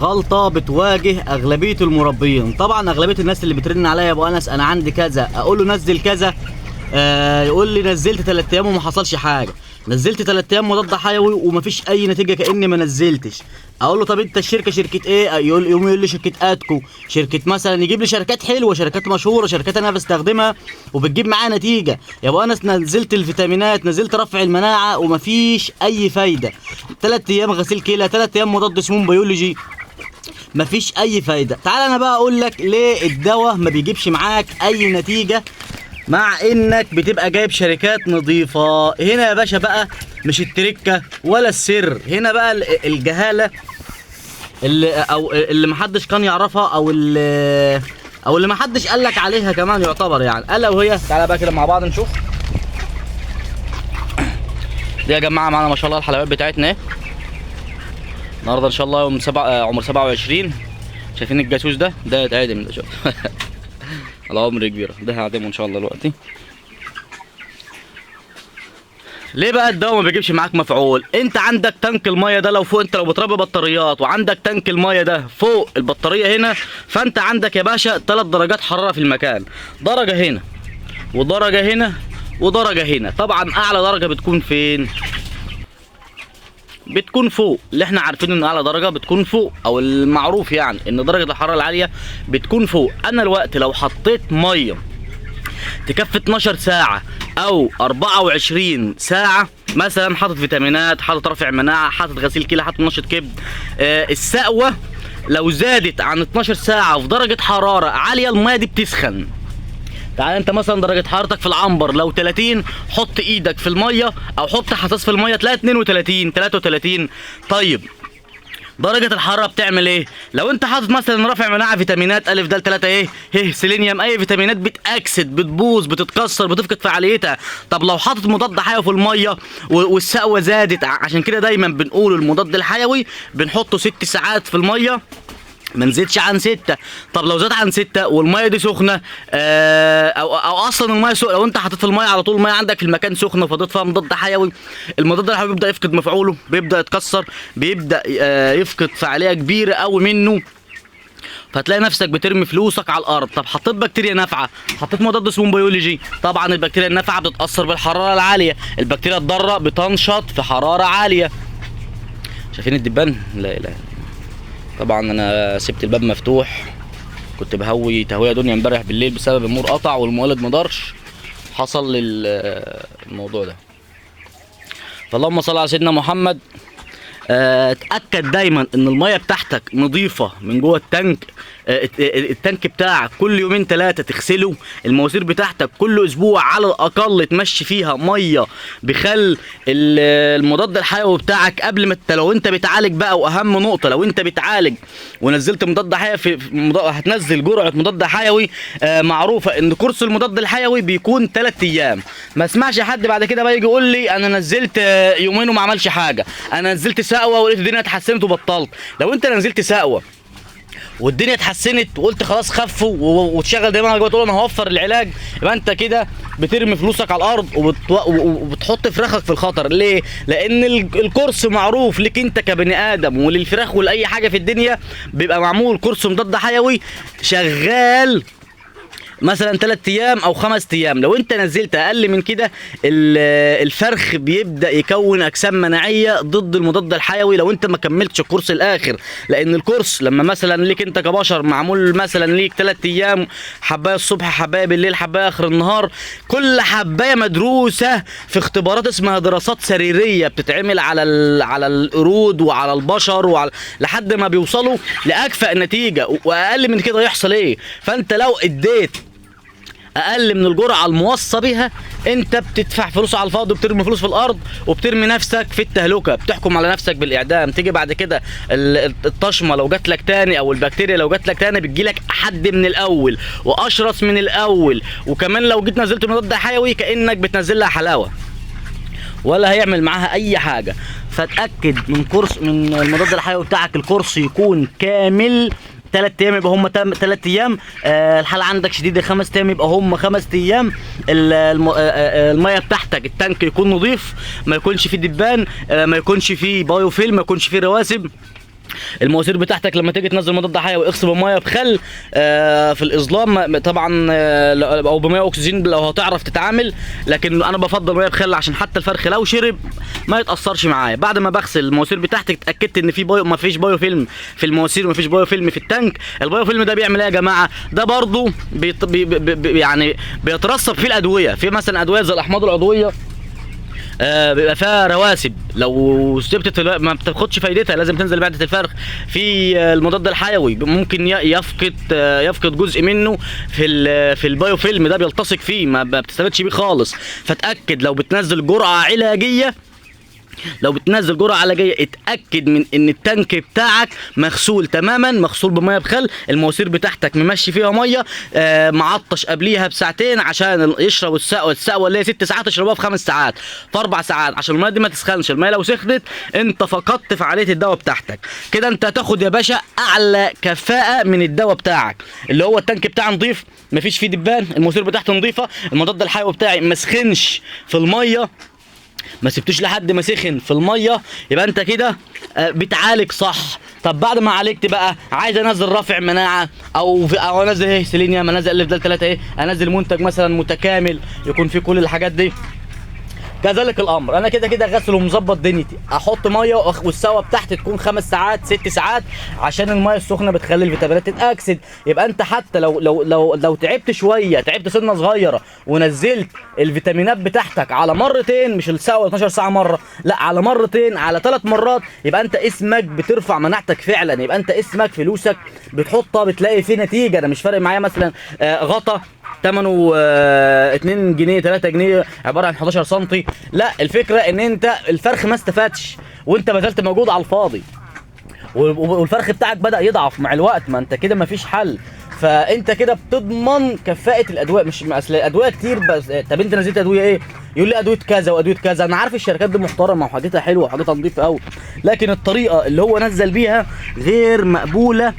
غلطة بتواجه أغلبية المربيين. طبعا أغلبية الناس اللي بترن عليا يا أبو أنس أنا عندي كذا، أقول له نزل كذا، يقول لي نزلت 3 أيام وما حصلش حاجة، نزلت 3 أيام مضاد حيوي ومفيش أي نتيجة كأني ما نزلتش. أقول له طب أنت الشركة شركة إيه؟ يقول لي شركة أتكو، شركة مثلا، يجيب لي شركات حلوة، شركات مشهورة، شركات أنا بستخدمها وبتجيب معايا نتيجة. يا أبو أنس نزلت الفيتامينات، نزلت رفع المناعة ومفيش أي فايدة. 3 أيام غسيل كلى، 3 أيام مضاد سموم بيولوجي، مفيش اي فايده. تعال انا بقى اقول لك ليه الدواء ما بيجيبش معاك اي نتيجه مع انك بتبقى جايب شركات نظيفه. هنا يا باشا بقى مش التركه ولا السر، هنا بقى الجهاله اللي محدش كان يعرفها، او اللي محدش قال لك عليها كمان يعتبر، يعني الا وهي. تعالى بقى كده مع بعض نشوف دي يا جماعه. معانا ما شاء الله الحلويات بتاعتنا ايه النهارده ان شاء الله يوم عمر 27. شايفين الجاسوس ده يتعدم ده، شوف على عمر كبيره، ده هعدمه ان شاء الله دلوقتي. ليه بقى الدواء ما بيجيبش معاك مفعول؟ انت عندك تانك الميه ده، لو فوق، انت لو بتربي بطاريات وعندك تانك الميه ده فوق البطاريه هنا، فانت عندك يا باشا 3 درجات حراره في المكان، درجه هنا ودرجه هنا ودرجه هنا. طبعا اعلى درجه بتكون فين؟ بتكون فوق، اللي احنا عارفين ان اعلى درجه بتكون فوق، او المعروف يعني ان درجه الحراره العاليه بتكون فوق. انا الوقت لو حطيت ميه تكفي 12 ساعه او 24 ساعه، مثلا حاطط فيتامينات، حاطط رافع مناعه، حاطط غسيل كلى، حاطط منشط كبد، السقوه لو زادت عن 12 ساعه في درجه حراره عاليه الميه دي بتسخن. تعال انت مثلا درجه حرارتك في العنبر لو 30، حط ايدك في الميه او حط حساس في الميه تلاقي 32 33. طيب درجه الحراره بتعمل ايه؟ لو انت حاطط مثلا رافع مناعه فيتامينات الف د 3 ايه سيلينيوم، اي فيتامينات بتاكسد، بتبوظ، بتتكسر، بتفقد فعاليتها. طب لو حاطط مضاد حيوي في الميه والسقوه زادت، عشان كده دايما بنقول المضاد الحيوي بنحطه 6 ساعات في الميه، ما نزيدش عن 6. طب لو زاد عن 6 والميه دي سخنه، او اصلا الميه سخنه، لو انت حطيت في الميه على طول، الميه عندك في المكان سخنه وفضيت فيها مضاد حيوي، المضاد الحيوي بيبدا يفقد مفعوله، بيبدا يتكسر، بيبدا يفقد فعاليه كبيره قوي منه، فتلاقي نفسك بترمي فلوسك على الارض. طب حطيت بكتيريا نافعه، حطيت مضاد سموم بيولوجي، طبعا البكتيريا النافعه بتتاثر بالحراره العاليه، البكتيريا الضاره بتنشط في حراره عاليه. شايفين الدبان؟ لا اله. طبعا انا سبت الباب مفتوح، كنت بهوي تهويه دنيا امبارح بالليل بسبب النور قطع والمولد مدارش، حصل الموضوع ده. فاللهم صل على سيدنا محمد. اتاكد دايما ان الميه بتاعتك نظيفه من جوه التانك. التانك بتاعك كل 2 3 تغسله، المواسير بتاعتك كل اسبوع على الاقل تمشي فيها ميه بخل المضاد الحيوي بتاعك قبل ما لو انت بتعالج بقى. واهم نقطه، لو انت بتعالج ونزلت مضاد حيوي هتنزل جرعه مضاد حيوي، معروفه ان كورس المضاد الحيوي بيكون 3 ايام. ما اسمعش حد بعد كده بقى يجي يقول لي انا نزلت يومين وما عملش حاجه، انا نزلت سقوه ولقيت الدنيا اتحسنت وبطلت. لو انت نزلت سقوه والدنيا اتحسنت وقلت خلاص خفوا وتشغل دماغك وتقول انا هوفر العلاج، يبقى انت كده بترمي فلوسك على الارض وبتحط فراخك في الخطر. ليه؟ لان الكورس معروف لك انت كبني ادم وللفراخ ولاي حاجه في الدنيا، بيبقى معمول كورس مضاد حيوي شغال مثلا 3 ايام او 5 ايام. لو انت نزلت اقل من كده الفرخ بيبدا يكون اجسام مناعيه ضد المضاد الحيوي لو انت ما كملتش الكورس الاخر. لان الكورس لما مثلا ليك انت كبشر معمول مثلا ليك 3 ايام، حبايه الصبح، حبايه بالليل، حبايه اخر النهار، كل حبايه مدروسه في اختبارات اسمها دراسات سريريه بتتعمل على القرود وعلى البشر لحد ما بيوصلوا لاكفأ نتيجه. واقل من كده يحصل ايه؟ فانت لو اديت اقل من الجرعه الموصى بها انت بتدفع فلوس على الفاضي وبترمي فلوس في الارض وبترمي نفسك في التهلكه، بتحكم على نفسك بالاعدام. تيجي بعد كده الطشمه لو جات لك تاني او البكتيريا لو جات لك تاني بتجيلك احد من الاول واشرس من الاول. وكمان لو جيت نزلت مضاد حيوي كانك بتنزل لها حلاوه ولا هيعمل معاها اي حاجه. فتاكد من المضاد الحيوي بتاعك الكورس يكون كامل. 3 ايام يبقى هم 3 ايام، الحاله عندك شديده 5 ايام يبقى هم 5 ايام. الميه بتاعتك التانك يكون نظيف، ما يكونش فيه دبان، ما يكونش فيه بايو فيلم، ما يكونش فيه رواسب، المواسير بتاعتك لما تيجي تنزل مضاد حيوي اغسل الميه بخل في الاظلام طبعا، او بميه اكسجين لو هتعرف تتعامل، لكن انا بفضل ميه بخل عشان حتى الفرخ لو شرب ما يتاثرش معايا. بعد ما بغسل المواسير بتاعتك اتاكدت ان في ما فيش بايو فيلم في المواسير وما فيش بايو فيلم في التانك. البايو فيلم ده بيعمل ايه يا جماعه؟ ده برضو يعني بيترسب فيه الادويه، في مثلا ادويه زي الاحماض العضويه بيبقى فيها رواسب، لو سبت ما بتاخدش فايدتها، لازم تنزل معده الفرخ. في المضاد الحيوي ممكن يفقد جزء منه في البايو فيلم ده، بيلتصق فيه ما بتستفادش بيه خالص. فتاكد لو بتنزل جرعه علاجيه، اتاكد من ان التانك بتاعك مغسول تماما، مغسول بميه بخل، المواسير بتاعتك ممشي فيها ميه معطش قبليها بساعتين عشان يشرب السقوه اللي هي 6 ساعات يشربوها في 5 ساعات في 4 ساعات عشان الميه دي ما تسخنش. الميه لو سخنت انت فقدت فعاليه الدواء بتاعتك. كده انت هتاخد يا باشا اعلى كفاءه من الدواء بتاعك، اللي هو التانك بتاعي نضيف مفيش فيه دبان، المواسير بتاعتي نضيفه، المضاد الحيوي بتاعي ما سخنش في الميه، ما سبتوش لحد ما سخن في الميه، يبقى انت كده بتعالج صح. طب بعد ما عالجت بقى عايز انزل رافع مناعه او انزل سيلينيوم، انزل الف 3 انزل منتج مثلا متكامل يكون فيه كل الحاجات دي. كذلك الامر انا كده غسل ومظبط دنيتي، احط ميه والسوا بتاعتي تكون 5 ساعات 6 ساعات عشان الميه السخنه بتخلي الفيتامينات تتاكسد. يبقى انت حتى لو تعبت شويه، تعبت سنه صغيره ونزلت الفيتامينات بتاعتك على مرتين، مش السوا 12 ساعه مره، لا على مرتين، على 3 مرات، يبقى انت اسمك بترفع مناعتك فعلا، يبقى انت اسمك فلوسك بتحطها بتلاقي فيه نتيجه. انا مش فارق معايا مثلا غطا ثمنه 2 جنيه 3 جنيه عباره عن 11 سم، لا الفكره ان انت الفرخ ما استفادش وانت بذلت مجهود على الفاضي، والفرخ بتاعك بدا يضعف مع الوقت، ما انت كده ما فيش حل. فانت كده بتضمن كفاءه الادويه، مش اصل الادويه كتير بس. طب انت نزلت ادويه ايه؟ يقول لي ادويه كذا وادويه كذا. انا عارف الشركات دي محترمه وحاجتها حلوه وحاجتها نظيفه قوي، لكن الطريقه اللي هو نزل بيها غير مقبوله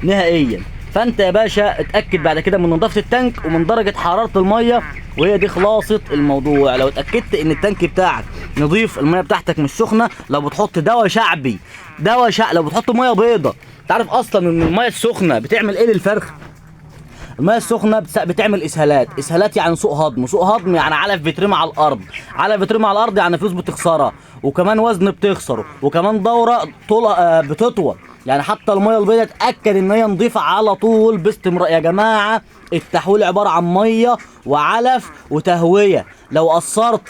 نهائيا. فانت يا باشا اتاكد بعد كده من نظافه التانك ومن درجه حراره الميه، وهي دي خلاصه الموضوع. لو اتاكدت ان التانك بتاعك نظيف، الميه بتاعتك مش سخنه، لو بتحط دواء شعبي لو بتحط ميه بيضه، تعرف اصلا ان الميه السخنه بتعمل ايه للفرخ؟ الميه السخنه بتعمل اسهالات يعني سوء هضم يعني علف بيترمي على الارض، يعني فلوس بتخسرها، وكمان وزن بتخسره، وكمان دوره بتطول. يعني حتى الميه البيضاء اتاكد ان هي نظيفه على طول باستمرار. يا جماعه التحويل عباره عن ميه وعلف وتهويه. لو قصرت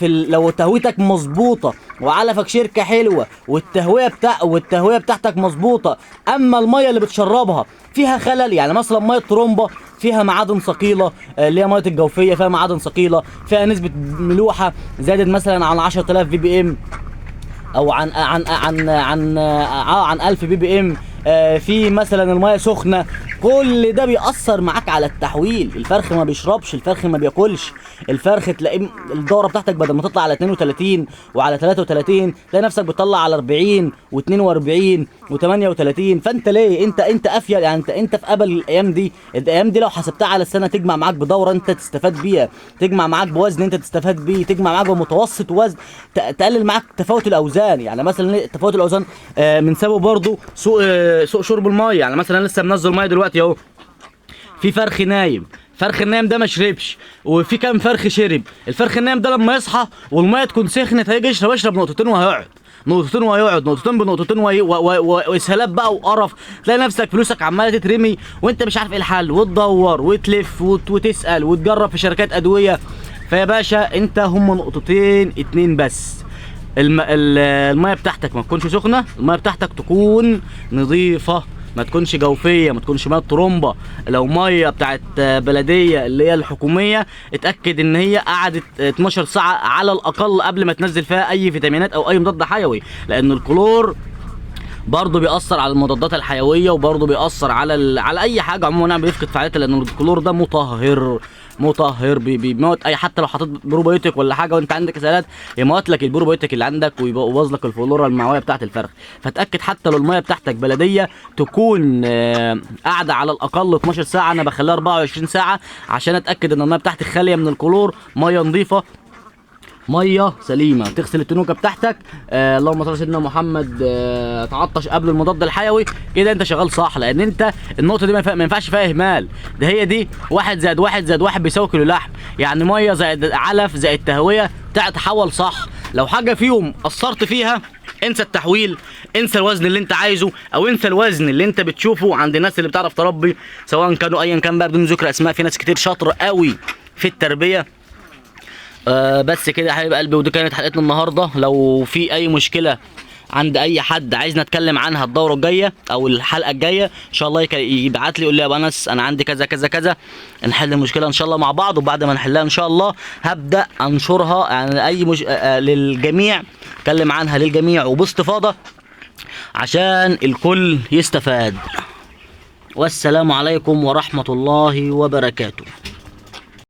لو تهويتك مظبوطه وعلفك شركه حلوه والتهويه بتاعتك مظبوطه، اما الميه اللي بتشربها فيها خلل، يعني مثلا ميه ترومبا فيها معادن ثقيله، اللي هي ميه الجوفيه فيها معادن ثقيله، فيها نسبه ملوحه زادت مثلا عن 10000 بي بي ام او عن 1000 بي بي ام، في مثلا الميه سخنه، كل ده بيأثر معاك على التحويل. الفرخ ما بيشربش، الفرخ ما بياكلش، الفرخ تلاقيه الدوره بتاعتك بدل ما تطلع على 32 وعلى 33 تلاقي نفسك بتطلع على 40 و42 و38. فانت ليه انت افيل، يعني انت في قبل الايام دي لو حسبتها على السنه تجمع معاك بدوره انت تستفاد بيها، تجمع معاك بوزن انت تستفاد بيه، تجمع معاك بمتوسط وزن، تقلل معاك تفاوت الاوزان. يعني مثلا تفاوت الاوزان من سبب برضه سوء شرب الميه. يعني مثلا لسه منزل ميه دلوقتي اهو، في فرخ نايم ده ما شربش، وفي كام فرخ شرب. الفرخ النايم ده لما يصحى والميه تكون سخنت هيجي يشرب نقطتين وهيقعد، نقطتين بنقطتين واسهالات بقى وقرف. تلاقي نفسك فلوسك عماله تترمي وانت مش عارف ايه الحل، وتدور وتلف وتسال وتجرب في شركات ادويه. فيا باشا انت هم نقطتين 2 بس. الميه بتاعتك ما تكونش سخنه، الميه بتاعتك تكون نظيفه، ما تكونش جوفيه، ما تكونش ميه ترومبا. لو ميه بتاعت بلديه اللي هي الحكوميه اتاكد ان هي قعدت 12 ساعه على الاقل قبل ما تنزل فيها اي فيتامينات او اي مضاد حيوي، لان الكلور برضه بيأثر على المضادات الحيويه، وبرضه بيأثر على اي حاجه عموما، يعني بيفقد فعاليتها، لان الكلور ده مطهر بيموت اي، حتى لو حطيت بروبيوتيك ولا حاجه وانت عندك اسهالات يموت لك البروبيوتيك اللي عندك ويبوظ لك الفلورا المعويه بتاعت الفرخ. فتاكد حتى لو الميه بتاعتك بلديه تكون قاعده على الاقل 12 ساعه، انا بخليها 24 ساعه عشان اتاكد ان الميه بتاعتي خاليه من الكلور، ميه نظيفه ميه سليمه، تغسل التنوكه بتاعتك. اللهم صل على سيدنا محمد. تعطش قبل المضاد الحيوي، كده انت شغال صح. لان انت النقطه دي ما ينفعش فيها اهمال. ده هي دي 1 زائد 1 زائد 1 بيساوي كيلو لحم. يعني ميه زائد علف زائد تهويه تحول صح. لو حاجه فيهم قصرت فيها انسى التحويل، انسى الوزن اللي انت عايزه، او انسى الوزن اللي انت بتشوفه عند الناس اللي بتعرف تربي، سواء كانوا ايا كان بقى بدون ذكر اسماء. في ناس كتير شاطره قوي في التربيه. بس كده يا حبيب قلبي، ودي كانت حلقتنا النهارده. لو في اي مشكله عند اي حد عايزنا نتكلم عنها الدوره الجايه او الحلقه الجايه، ان شاء الله يبعت لي يقول لي يا ابو انس انا عندي كذا كذا كذا، نحل المشكله ان شاء الله مع بعض. وبعد ما نحلها ان شاء الله هبدا انشرها يعني للجميع، اتكلم عنها للجميع وباستفاضه عشان الكل يستفاد. والسلام عليكم ورحمه الله وبركاته.